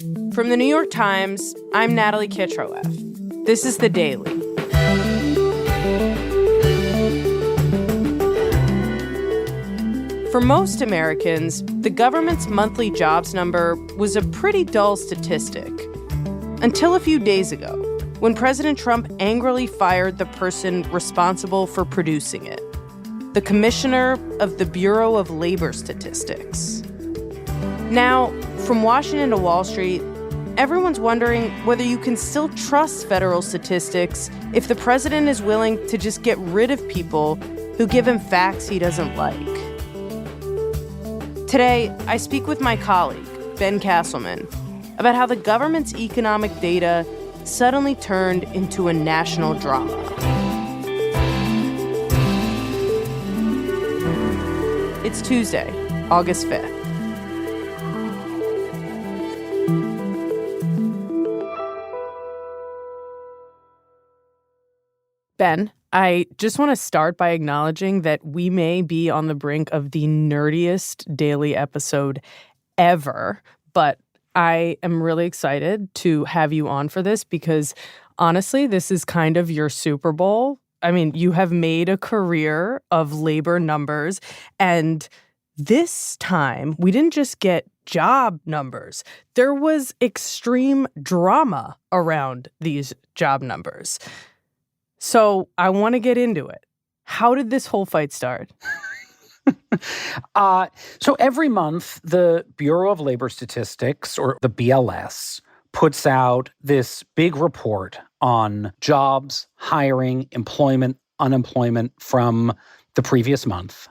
From the New York Times, I'm Natalie Kitroeff. This is The Daily. For most Americans, the government's monthly jobs number was a pretty dull statistic. Until a few days ago, when President Trump angrily fired the person responsible for producing it, the commissioner of the Bureau of Labor Statistics. Now, from Washington to Wall Street, everyone's wondering whether you can still trust federal statistics if the president is willing to just get rid of people who give him facts he doesn't like. Today, I speak with my colleague, Ben Casselman, about how the government's economic data suddenly turned into a national drama. It's Tuesday, August 5th. Ben, I just want to start by acknowledging that we may be on the brink of the nerdiest daily episode ever, but I am really excited to have you on for this because, honestly, this is kind of your Super Bowl. I mean, you have made a career of labor numbers, and this time we didn't just get job numbers. There was extreme drama around these job numbers. So I want to get into it. How did this whole fight start? So every month, the Bureau of Labor Statistics, or the BLS, puts out this big report on jobs, hiring, employment, unemployment from the previous month.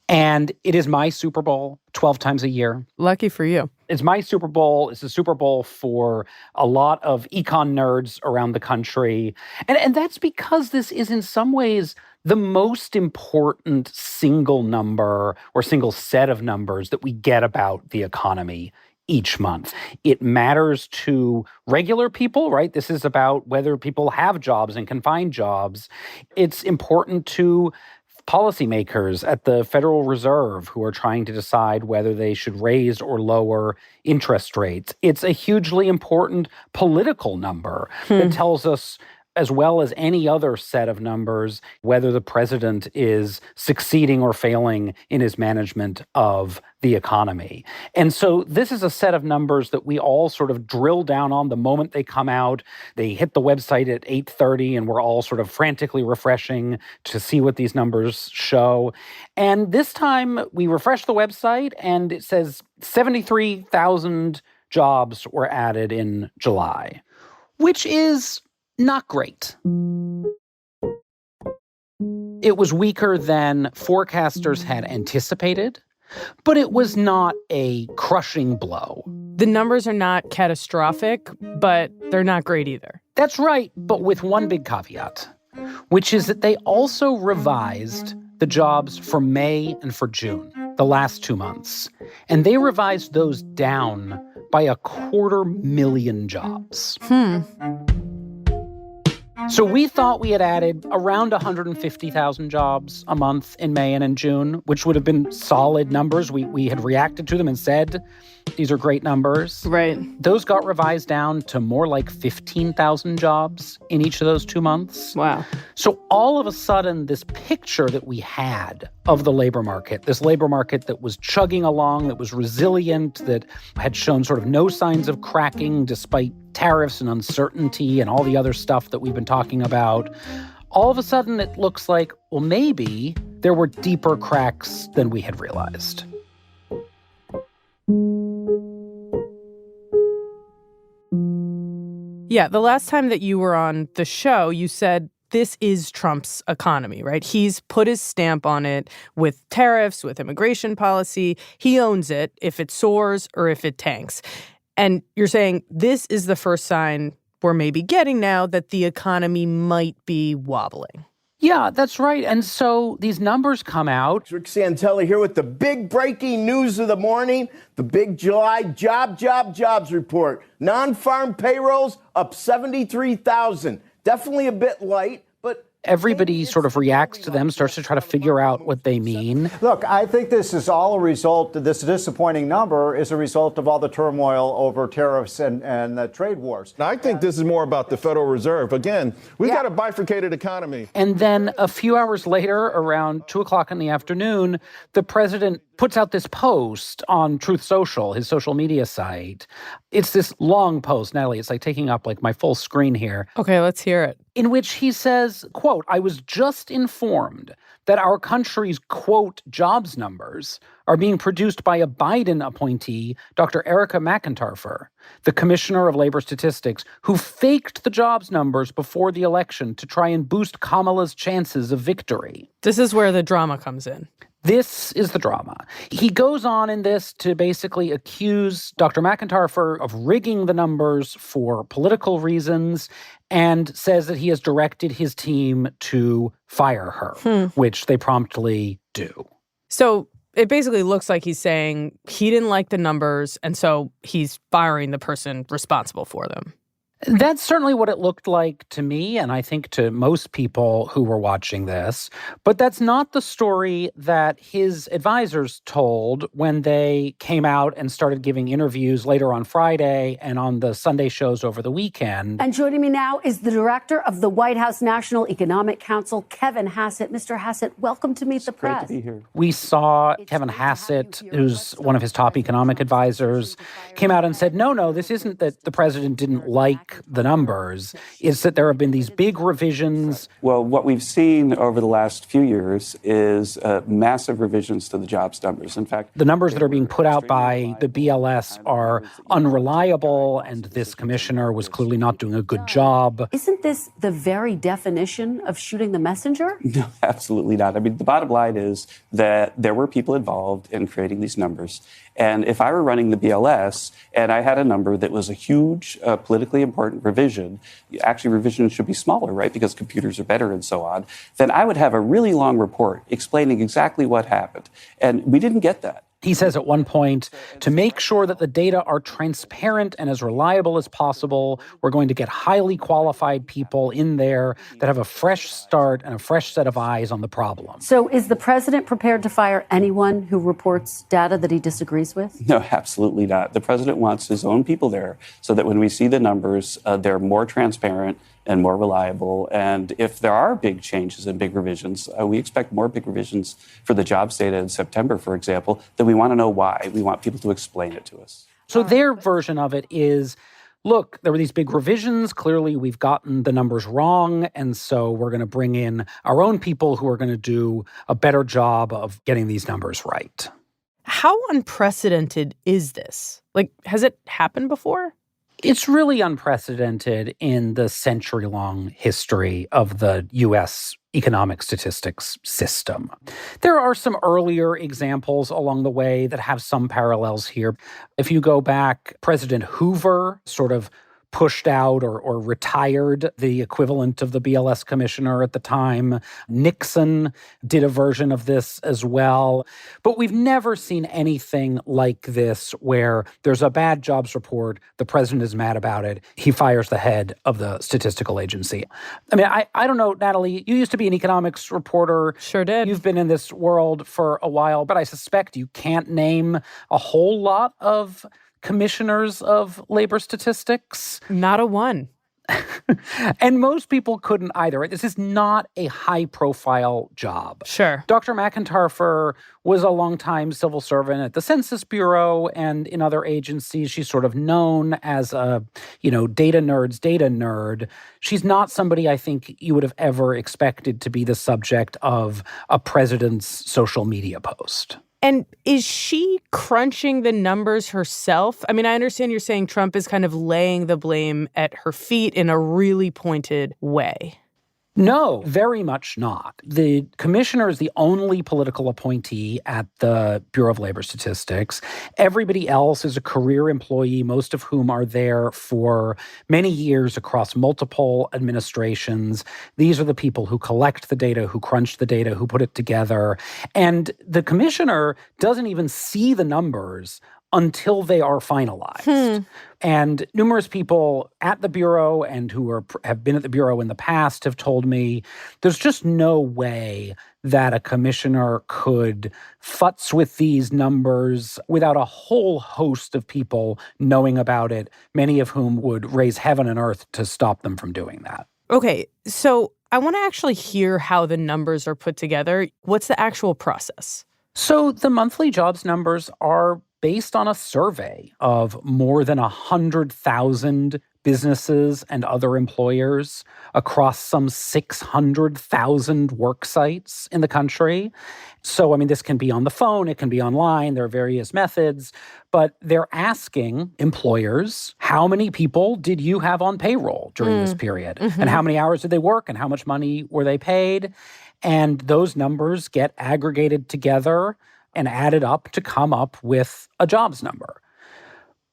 And it is my Super Bowl 12 times a year. Lucky for you. It's my Super Bowl. It's a Super Bowl for a lot of econ nerds around the country. And that's because this is in some ways the most important single number or single set of numbers that we get about the economy each month. It matters to regular people, right? This is about whether people have jobs and can find jobs. It's important to policymakers at the Federal Reserve who are trying to decide whether they should raise or lower interest rates. It's a hugely important political number that tells us, as well as any other set of numbers, whether the president is succeeding or failing in his management of the economy. And so this is a set of numbers that we all sort of drill down on the moment they come out. They hit the website at 8:30, and we're all sort of frantically refreshing to see what these numbers show. And this time we refresh the website, and it says 73,000 jobs were added in July, which is not great. It was weaker than forecasters had anticipated, but it was not a crushing blow. The numbers are not catastrophic, but they're not great either. That's right, but with one big caveat, which is that they also revised the jobs for May and for June, the last 2 months. And they revised those down by 250,000 jobs. So we thought we had added around 150,000 jobs a month in May and in June, which would have been solid numbers. We had reacted to them and said, these are great numbers. Right. Those got revised down to more like 15,000 jobs in each of those 2 months. Wow. So all of a sudden, this picture that we had of the labor market, this labor market that was chugging along, that was resilient, that had shown sort of no signs of cracking despite tariffs and uncertainty and all the other stuff that we've been talking about, all of a sudden it looks like, well, maybe there were deeper cracks than we had realized. Yeah, the last time that you were on the show, you said this is Trump's economy, right? He's put his stamp on it with tariffs, with immigration policy. He owns it if it soars or if it tanks. And you're saying this is the first sign we're maybe getting now that the economy might be wobbling. Yeah, that's right. And so these numbers come out. Rick Santelli here with the big breaking news of the morning, the big July jobs report. Non-farm payrolls up 73,000. Definitely a bit light, but everybody sort of reacts to them, starts to try to figure out what they mean. Look, I think this is all a result, this disappointing number is a result of all the turmoil over tariffs and the trade wars. I think this is more about the Federal Reserve. Again, we've got a bifurcated economy. And then a few hours later, around 2 o'clock in the afternoon, the president puts out this post on Truth Social, his social media site. It's this long post, Natalie. It's like taking up like my full screen here. Okay, let's hear it. In which he says, quote, "I was just informed that our country's, quote, jobs numbers are being produced by a Biden appointee, Dr. Erica McIntyre, the Commissioner of Labor Statistics, who faked the jobs numbers before the election to try and boost Kamala's chances of victory." This is where the drama comes in. This is the drama. He goes on in this to basically accuse Dr. McIntyre of rigging the numbers for political reasons and says that he has directed his team to fire her, which they promptly do. So it basically looks like he's saying he didn't like the numbers, and so he's firing the person responsible for them. That's certainly what it looked like to me, and I think to most people who were watching this. But that's not the story that his advisors told when they came out and started giving interviews later on Friday and on the Sunday shows over the weekend. And joining me now is the director of the White House National Economic Council, Kevin Hassett. Mr. Hassett, welcome to Meet the Press. Great to be here. We saw Kevin Hassett, who's one of his top economic advisors, came out and said, no, this isn't that the president didn't like the numbers. It's that there have been these big revisions. Well, what we've seen over the last few years is massive revisions to the jobs numbers. In fact, the numbers that are being put out by the BLS are unreliable, and this commissioner was clearly not doing a good job. Isn't this the very definition of shooting the messenger? No, absolutely not. I mean, the bottom line is that there were people involved in creating these numbers. And if I were running the BLS and I had a number that was a huge politically important revision, actually revisions should be smaller, right, because computers are better and so on, then I would have a really long report explaining exactly what happened. And we didn't get that. He says at one point, to make sure that the data are transparent and as reliable as possible, we're going to get highly qualified people in there that have a fresh start and a fresh set of eyes on the problem. So is the president prepared to fire anyone who reports data that he disagrees with? No, absolutely not. The president wants his own people there so that when we see the numbers, they're more transparent and more reliable. And if there are big changes and big revisions, we expect more big revisions for the jobs data in September, for example, then we want to know why. We want people to explain it to us. So their version of it is, look, there were these big revisions. Clearly, we've gotten the numbers wrong. And so we're going to bring in our own people who are going to do a better job of getting these numbers right. How unprecedented is this? Like, has it happened before? It's really unprecedented in the century-long history of the U.S. economic statistics system. There are some earlier examples along the way that have some parallels here. If you go back, President Hoover sort of pushed out or retired the equivalent of the BLS commissioner at the time. Nixon did a version of this as well. But we've never seen anything like this where there's a bad jobs report, the president is mad about it, he fires the head of the statistical agency. I mean, I don't know, Natalie, you used to be an economics reporter. Sure did. You've been in this world for a while, but I suspect you can't name a whole lot of commissioners of labor statistics. Not a one. And most people couldn't either. Right? This is not a high-profile job. Sure. Dr. McIntyre was a longtime civil servant at the Census Bureau and in other agencies. She's sort of known as a, data nerd. She's not somebody I think you would have ever expected to be the subject of a president's social media post. And is she crunching the numbers herself? I mean, I understand you're saying Trump is kind of laying the blame at her feet in a really pointed way. No, very much not. The commissioner is the only political appointee at the Bureau of Labor Statistics. Everybody else is a career employee, most of whom are there for many years across multiple administrations. These are the people who collect the data, who crunch the data, who put it together. And the commissioner doesn't even see the numbers until they are finalized. And numerous people at the Bureau and who have been at the Bureau in the past have told me there's just no way that a commissioner could futz with these numbers without a whole host of people knowing about it, many of whom would raise heaven and earth to stop them from doing that. Okay, so I want to actually hear how the numbers are put together. What's the actual process? So the monthly jobs numbers are based on a survey of more than 100,000 businesses and other employers across some 600,000 work sites in the country. So, I mean, this can be on the phone, it can be online, there are various methods, but they're asking employers, how many people did you have on payroll during this period? And how many hours did they work? And how much money were they paid? And those numbers get aggregated together and added up to come up with a jobs number.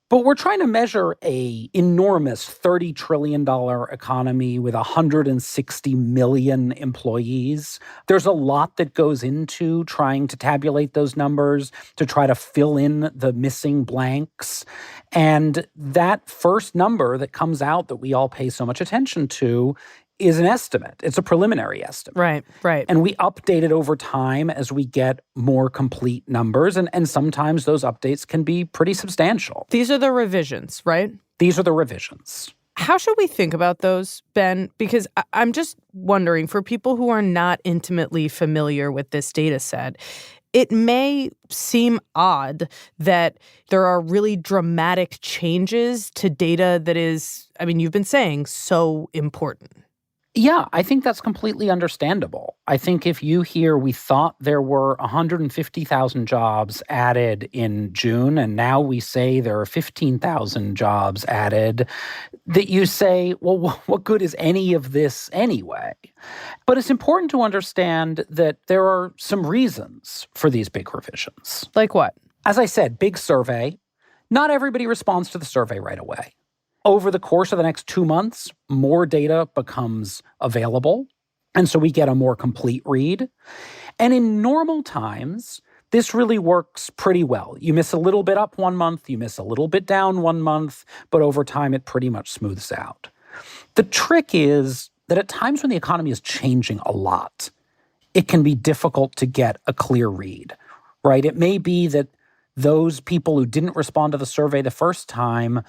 But we're trying to measure an enormous $30 trillion economy with 160 million employees. There's a lot that goes into trying to tabulate those numbers, to try to fill in the missing blanks. And that first number that comes out that we all pay so much attention to is an estimate. It's a preliminary estimate. Right. And we update it over time as we get more complete numbers. And sometimes those updates can be pretty substantial. These are the revisions, right? These are the revisions. How should we think about those, Ben? Because I'm just wondering, for people who are not intimately familiar with this data set, it may seem odd that there are really dramatic changes to data that is, I mean, you've been saying, so important. Yeah, I think that's completely understandable. I think if you hear we thought there were 150,000 jobs added in June, and now we say there are 15,000 jobs added, that you say, well, what good is any of this anyway? But it's important to understand that there are some reasons for these big revisions. Like what? As I said, big survey. Not everybody responds to the survey right away. Over the course of the next 2 months, more data becomes available, and so we get a more complete read. And in normal times, this really works pretty well. You miss a little bit up 1 month, you miss a little bit down 1 month, but over time it pretty much smooths out. The trick is that at times when the economy is changing a lot, it can be difficult to get a clear read, right? It may be that those people who didn't respond to the survey the first time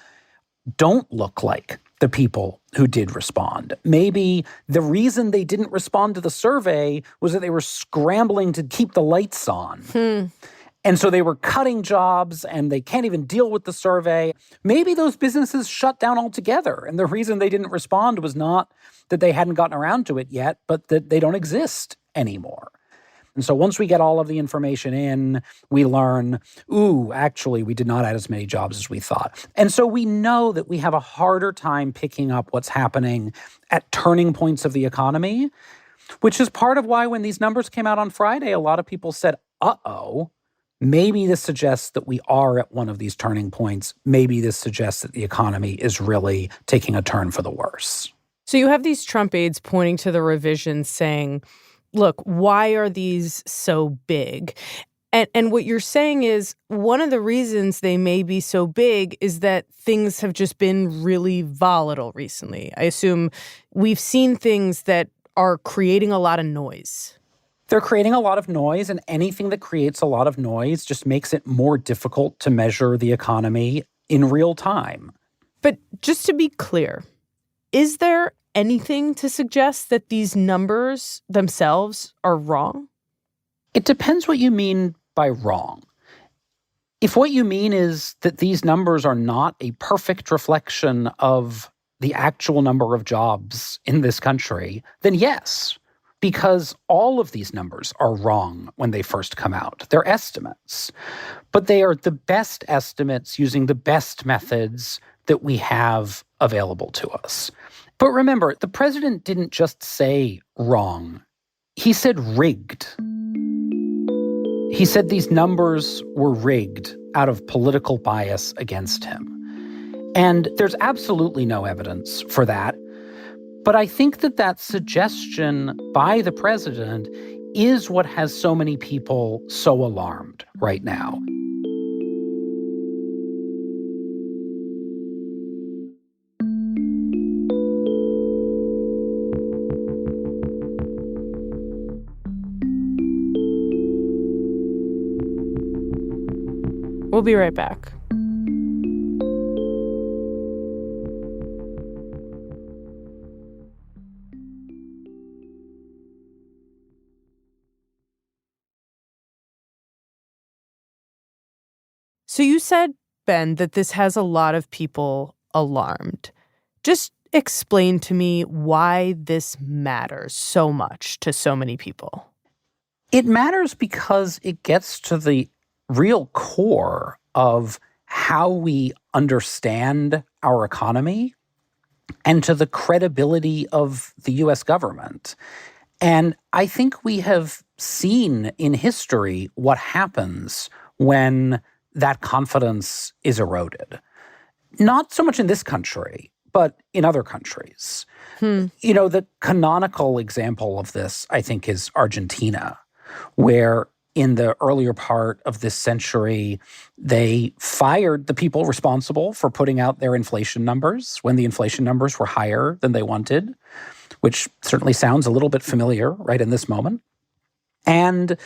don't look like the people who did respond. Maybe the reason they didn't respond to the survey was that they were scrambling to keep the lights on. And so they were cutting jobs and they can't even deal with the survey. Maybe those businesses shut down altogether. And the reason they didn't respond was not that they hadn't gotten around to it yet, but that they don't exist anymore. And so once we get all of the information in, we learn, actually, we did not add as many jobs as we thought. And so we know that we have a harder time picking up what's happening at turning points of the economy, which is part of why when these numbers came out on Friday, a lot of people said, maybe this suggests that we are at one of these turning points. Maybe this suggests that the economy is really taking a turn for the worse. So you have these Trump aides pointing to the revisions saying, look, why are these so big? And what you're saying is one of the reasons they may be so big is that things have just been really volatile recently. I assume we've seen things that are creating a lot of noise. They're creating a lot of noise, and anything that creates a lot of noise just makes it more difficult to measure the economy in real time. But just to be clear, is there anything to suggest that these numbers themselves are wrong? It depends what you mean by wrong. If what you mean is that these numbers are not a perfect reflection of the actual number of jobs in this country, then yes, because all of these numbers are wrong when they first come out. They're estimates, but they are the best estimates using the best methods that we have available to us. But remember, the president didn't just say wrong. He said rigged. He said these numbers were rigged out of political bias against him. And there's absolutely no evidence for that. But I think that suggestion by the president is what has so many people so alarmed right now. We'll be right back. So you said, Ben, that this has a lot of people alarmed. Just explain to me why this matters so much to so many people. It matters because it gets to the real core of how we understand our economy and to the credibility of the U.S. government. And I think we have seen in history what happens when that confidence is eroded. Not so much in this country, but in other countries. You know, the canonical example of this, I think, is Argentina, where in the earlier part of this century, they fired the people responsible for putting out their inflation numbers when the inflation numbers were higher than they wanted, which certainly sounds a little bit familiar right in this moment, and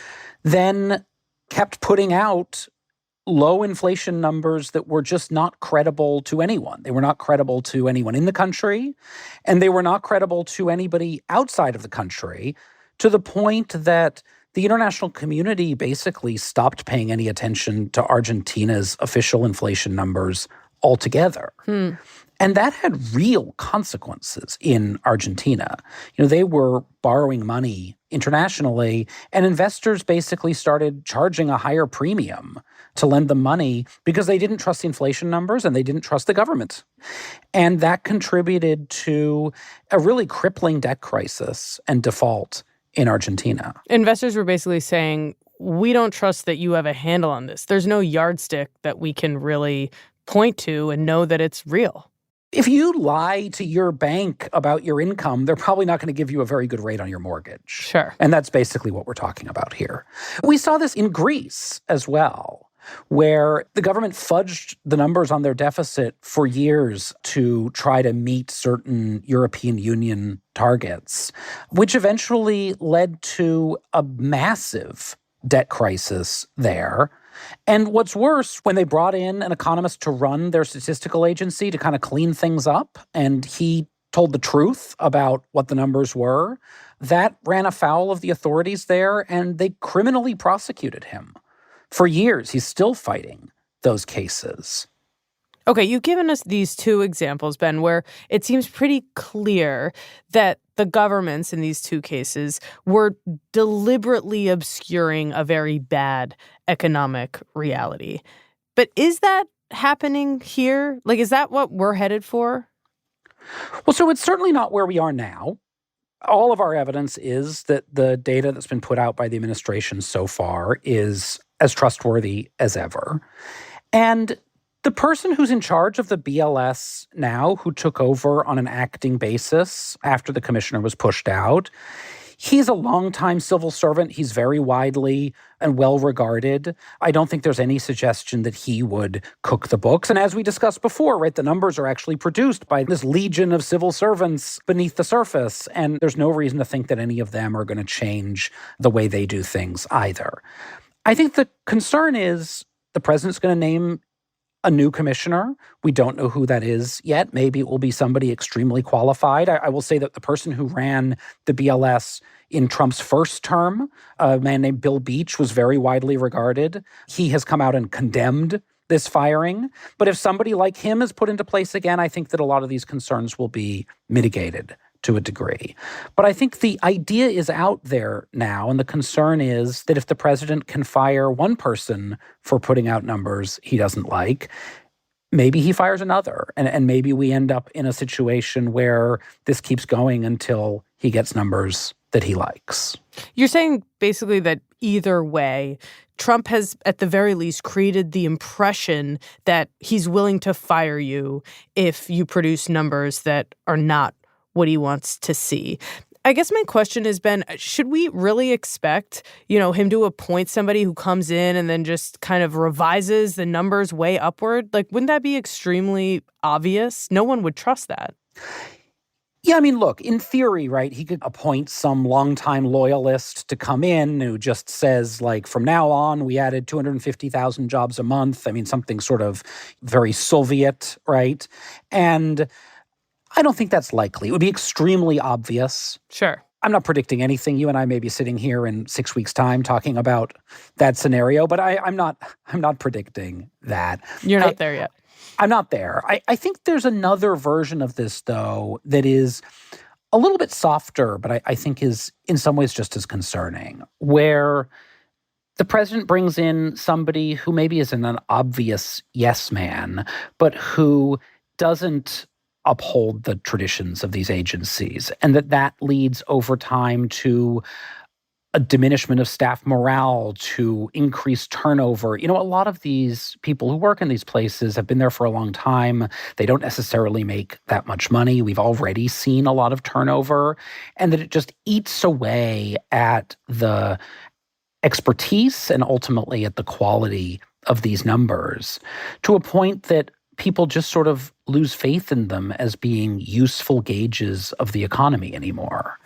then kept putting out low inflation numbers that were just not credible to anyone. They were not credible to anyone in the country, and they were not credible to anybody outside of the country, to the point that the international community basically stopped paying any attention to Argentina's official inflation numbers altogether. And that had real consequences in Argentina. You know, they were borrowing money internationally, and investors basically started charging a higher premium to lend them money because they didn't trust the inflation numbers and they didn't trust the government. And that contributed to a really crippling debt crisis and default in Argentina. Investors were basically saying, we don't trust that you have a handle on this. There's no yardstick that we can really point to and know that it's real. If you lie to your bank about your income, they're probably not going to give you a very good rate on your mortgage. Sure. And that's basically what we're talking about here. We saw this in Greece as well, where the government fudged the numbers on their deficit for years to try to meet certain European Union targets, which eventually led to a massive debt crisis there. And what's worse, when they brought in an economist to run their statistical agency to kind of clean things up, and he told the truth about what the numbers were, that ran afoul of the authorities there, and they criminally prosecuted him. For years, he's still fighting those cases. Okay, you've given us these two examples, Ben, where it seems pretty clear that the governments in these two cases were deliberately obscuring a very bad economic reality. But is that happening here? Like, is that what we're headed for? Well, so it's certainly not where we are now. All of our evidence is that the data that's been put out by the administration so far is as trustworthy as ever. And the person who's in charge of the BLS now, who took over on an acting basis after the commissioner was pushed out, he's a longtime civil servant. He's very widely and well regarded. I don't think there's any suggestion that he would cook the books. And as we discussed before, right, the numbers are actually produced by this legion of civil servants beneath the surface. And there's no reason to think that any of them are going to change the way they do things either. I think the concern is the president's going to name a new commissioner. We don't know who that is yet. Maybe it will be somebody extremely qualified. I will say that the person who ran the BLS in Trump's first term, a man named Bill Beach, was very widely regarded. He has come out and condemned this firing. But if somebody like him is put into place again, I think that a lot of these concerns will be mitigated to a degree. But I think the idea is out there now, and the concern is that if the president can fire one person for putting out numbers he doesn't like, maybe he fires another, and maybe we end up in a situation where this keeps going until he gets numbers that he likes. You're saying basically that either way, Trump has, at the very least, created the impression that he's willing to fire you if you produce numbers that are not what he wants to see. I guess my question is, Ben, should we really expect, him to appoint somebody who comes in and then just kind of revises the numbers way upward? Like, wouldn't that be extremely obvious? No one would trust that. Yeah, I mean, look, in theory, right, he could appoint some longtime loyalist to come in who just says, like, from now on, we added 250,000 jobs a month. I mean, something sort of very Soviet, right? And I don't think that's likely. It would be extremely obvious. Sure. I'm not predicting anything. You and I may be sitting here in 6 weeks' time talking about that scenario, but I'm not predicting that. You're not there yet. I'm not there. I think there's another version of this, though, that is a little bit softer, but I think is in some ways just as concerning, where the president brings in somebody who maybe isn't an obvious yes man, but who doesn't uphold the traditions of these agencies, and that leads over time to a diminishment of staff morale, to increased turnover. You know, a lot of these people who work in these places have been there for a long time. They don't necessarily make that much money. We've already seen a lot of turnover, and that it just eats away at the expertise and ultimately at the quality of these numbers to a point that people just sort of lose faith in them as being useful gauges of the economy anymore.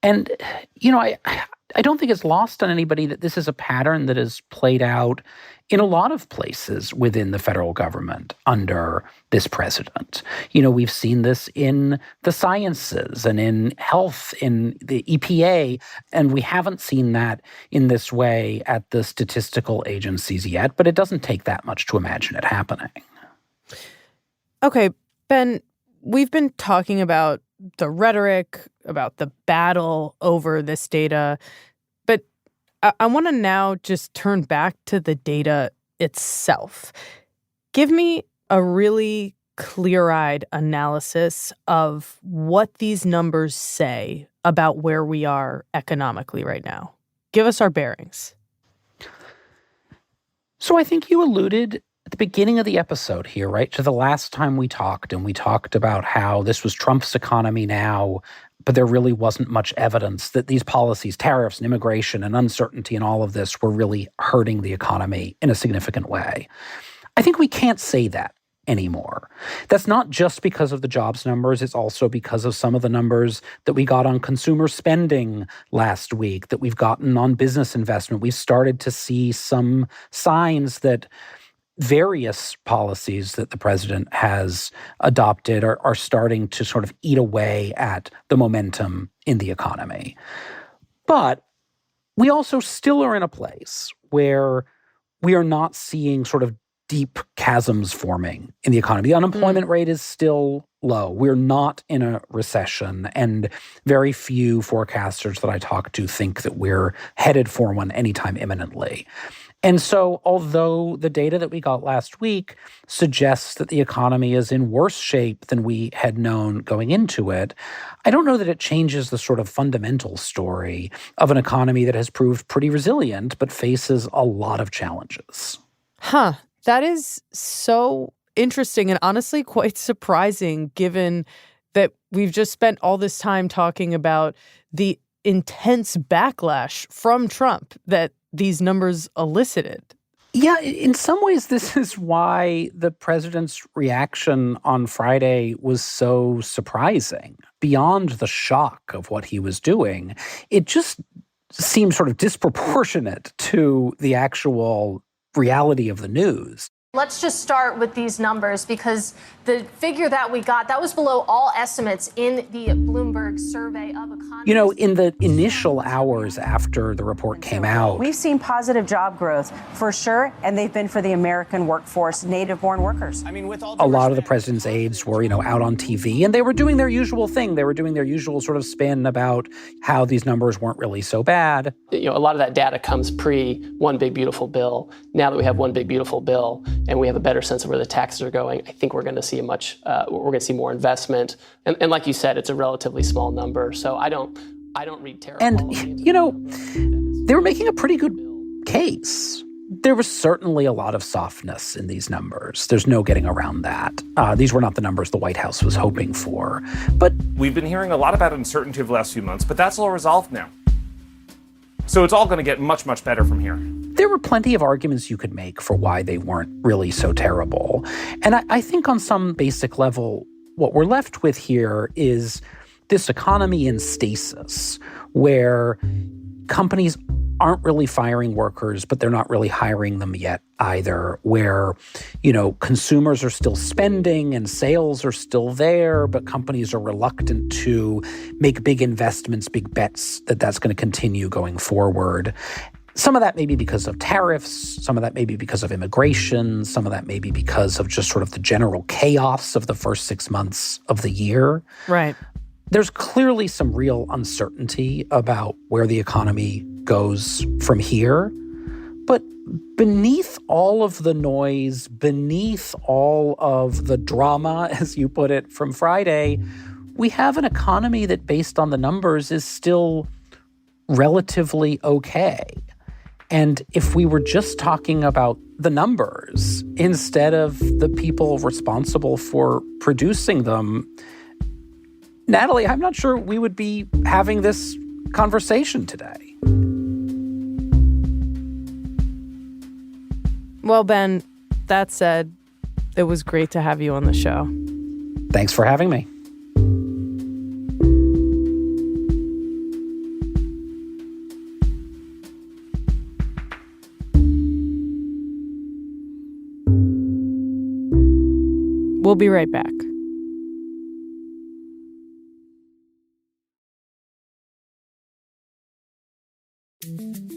And, you know, I don't think it's lost on anybody that this is a pattern that has played out in a lot of places within the federal government under this president. You know, we've seen this in the sciences and in health, in the EPA, and we haven't seen that in this way at the statistical agencies yet, but it doesn't take that much to imagine it happening. Okay, Ben, we've been talking about the rhetoric, about the battle over this data, but I want to now just turn back to the data itself. Give me a really clear-eyed analysis of what these numbers say about where we are economically right now. Give us our bearings. So I think you alluded at the beginning of the episode here, right, to the last time we talked, and we talked about how this was Trump's economy now, but there really wasn't much evidence that these policies, tariffs and immigration and uncertainty and all of this were really hurting the economy in a significant way. I think we can't say that anymore. That's not just because of the jobs numbers. It's also because of some of the numbers that we got on consumer spending last week, that we've gotten on business investment. We've started to see some signs that various policies that the president has adopted are starting to sort of eat away at the momentum in the economy. But we also still are in a place where we are not seeing sort of deep chasms forming in the economy. The unemployment rate is still low. We're not in a recession, and very few forecasters that I talk to think that we're headed for one anytime imminently. And so, although the data that we got last week suggests that the economy is in worse shape than we had known going into it, I don't know that it changes the sort of fundamental story of an economy that has proved pretty resilient but faces a lot of challenges. That is so interesting and honestly quite surprising, given that we've just spent all this time talking about the intense backlash from Trump that these numbers elicited. Yeah, in some ways, this is why the president's reaction on Friday was so surprising. Beyond the shock of what he was doing, it just seemed sort of disproportionate to the actual reality of the news. Let's just start with these numbers, because the figure that we got, that was below all estimates in the Bloomberg survey of economists. You know, in the initial hours after the report came out, we've seen positive job growth for sure, and they've been for the American workforce, native-born workers. I mean, with all a lot of the president's aides were, out on TV, and they were doing their usual thing. They were doing their usual sort of spin about how these numbers weren't really so bad. A lot of that data comes pre One Big Beautiful Bill. Now that we have One Big Beautiful Bill and we have a better sense of where the taxes are going, I think we're going to see we're going to see more investment. And like you said, it's a relatively small number. So I don't read tariff policy. And, they were making a pretty good case. There was certainly a lot of softness in these numbers. There's no getting around that. These were not the numbers the White House was hoping for. But we've been hearing a lot about uncertainty over the last few months, but that's all resolved now. So it's all going to get much, much better from here. There were plenty of arguments you could make for why they weren't really so terrible. And I think on some basic level, what we're left with here is this economy in stasis where companies aren't really firing workers, but they're not really hiring them yet either, where, consumers are still spending and sales are still there, but companies are reluctant to make big investments, big bets that's going to continue going forward. Some of that may be because of tariffs, some of that may be because of immigration, some of that may be because of just sort of the general chaos of the first 6 months of the year. Right. There's clearly some real uncertainty about where the economy goes from here. But beneath all of the noise, beneath all of the drama, as you put it, from Friday, we have an economy that, based on the numbers, is still relatively okay. And if we were just talking about the numbers instead of the people responsible for producing them, Natalie, I'm not sure we would be having this conversation today. Well, Ben, that said, it was great to have you on the show. Thanks for having me. We'll be right back.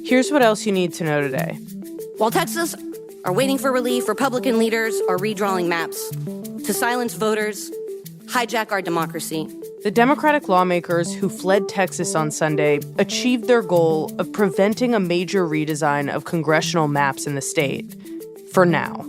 Here's what else you need to know today. While Texas are waiting for relief, Republican leaders are redrawing maps to silence voters, hijack our democracy. The Democratic lawmakers who fled Texas on Sunday achieved their goal of preventing a major redesign of congressional maps in the state, for now.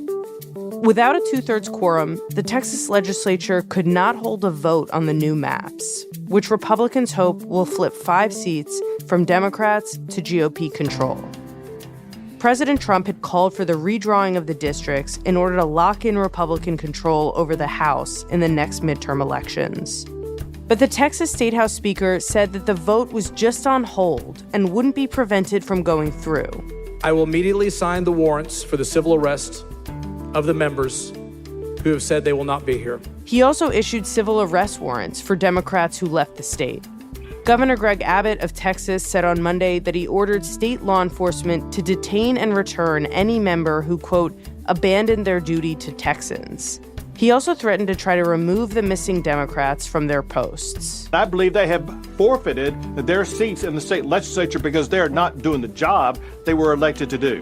Without a 2/3 quorum, the Texas legislature could not hold a vote on the new maps, which Republicans hope will flip 5 seats from Democrats to GOP control. President Trump had called for the redrawing of the districts in order to lock in Republican control over the House in the next midterm elections. But the Texas State House Speaker said that the vote was just on hold and wouldn't be prevented from going through. I will immediately sign the warrants for the civil arrest of the members who have said they will not be here. He also issued civil arrest warrants for Democrats who left the state. Governor Greg Abbott of Texas said on Monday that he ordered state law enforcement to detain and return any member who, quote, abandoned their duty to Texans. He also threatened to try to remove the missing Democrats from their posts. I believe they have forfeited their seats in the state legislature because they're not doing the job they were elected to do.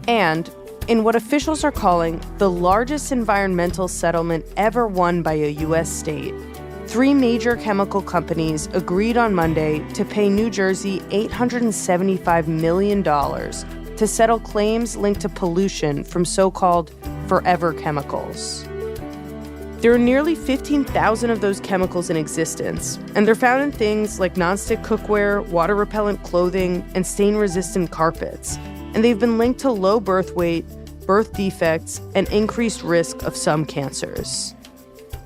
And in what officials are calling the largest environmental settlement ever won by a U.S. state, 3 major chemical companies agreed on Monday to pay New Jersey $875 million to settle claims linked to pollution from so-called forever chemicals. There are nearly 15,000 of those chemicals in existence, and they're found in things like nonstick cookware, water-repellent clothing, and stain-resistant carpets. And they've been linked to low birth weight, birth defects, and increased risk of some cancers.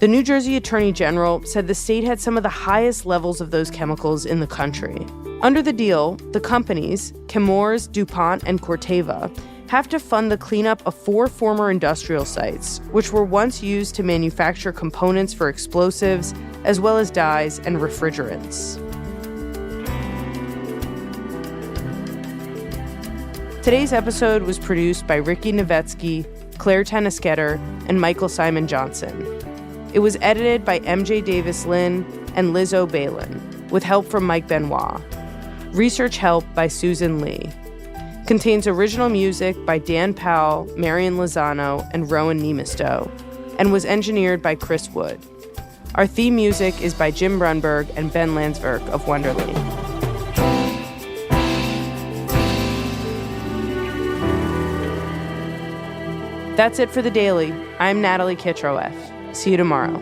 The New Jersey Attorney General said the state had some of the highest levels of those chemicals in the country. Under the deal, the companies, Chemours, DuPont, and Corteva, have to fund the cleanup of 4 former industrial sites, which were once used to manufacture components for explosives, as well as dyes and refrigerants. Today's episode was produced by Ricky Novetsky, Claire Tanisketter, and Michael Simon Johnson. It was edited by MJ Davis Lynn and Liz O'Balin, with help from Mike Benoit. Research help by Susan Lee. Contains original music by Dan Powell, Marian Lozano, and Rowan Nemisto, and was engineered by Chris Wood. Our theme music is by Jim Brunberg and Ben Landsverk of Wonderly. That's it for The Daily. I'm Natalie Kitroeff. See you tomorrow.